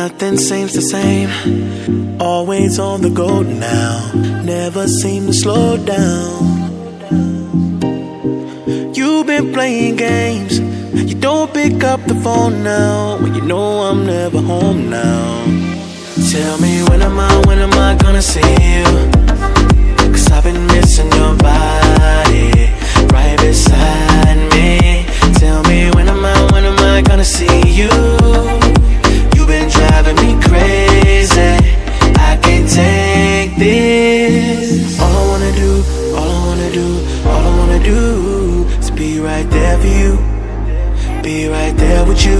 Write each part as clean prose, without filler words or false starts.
nothing seems the same. Always on the go now, never seem to slow down. You've been playing games, you don't pick up the phone now, when you know I'm never home now. Tell me when am I gonna see you? 'Cause I've been missing your body right beside me. Tell me when am I gonna see you? You've been driving me crazy, I can't take this. All I wanna do is be right there for you, be right there with you.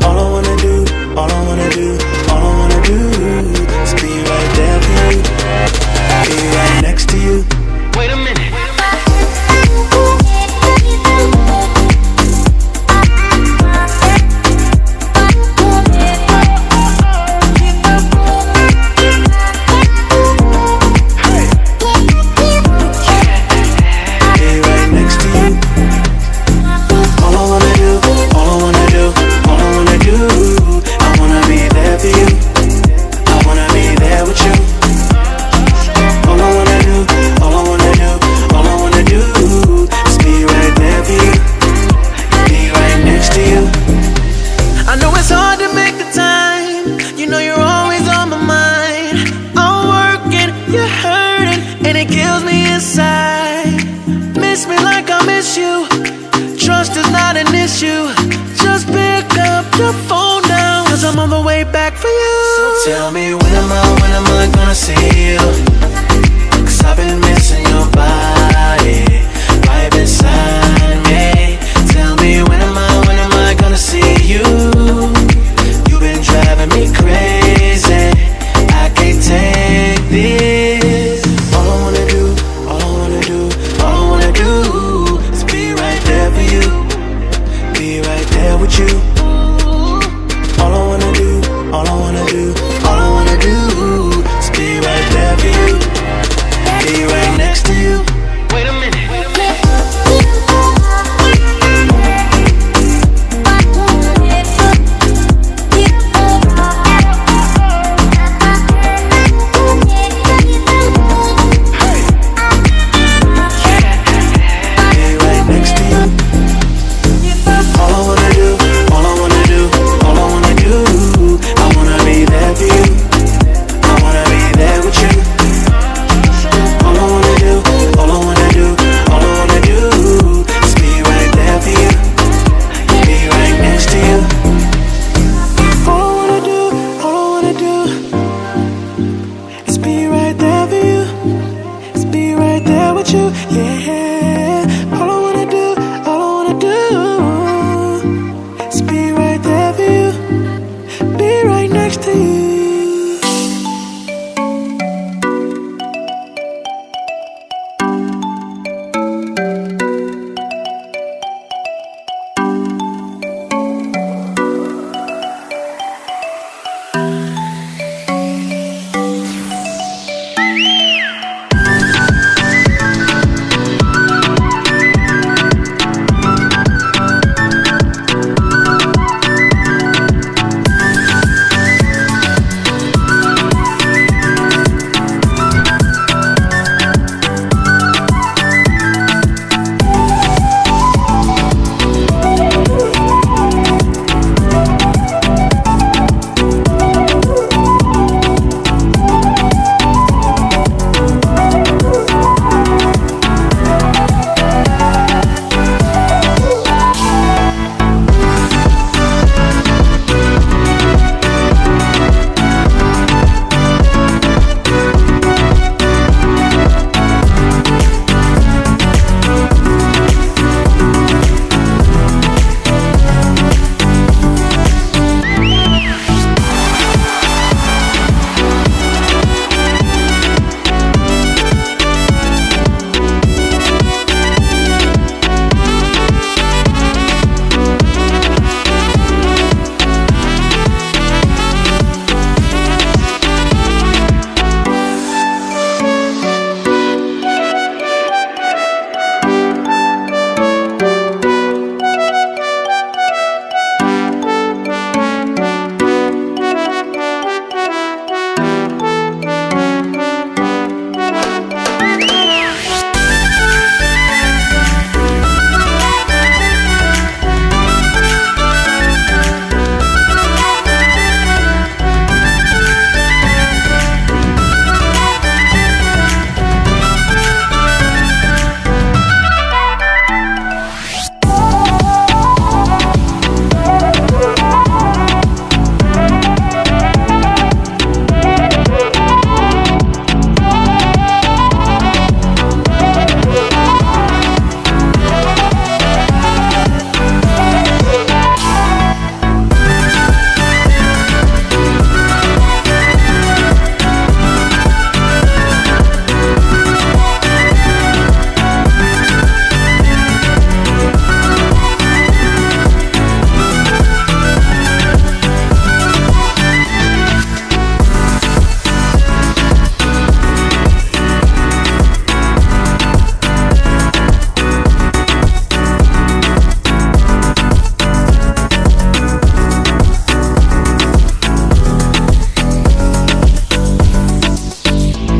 All I wanna do is be right there for you, be right next to you. Wait a minute. Tell me when am I gonna see you?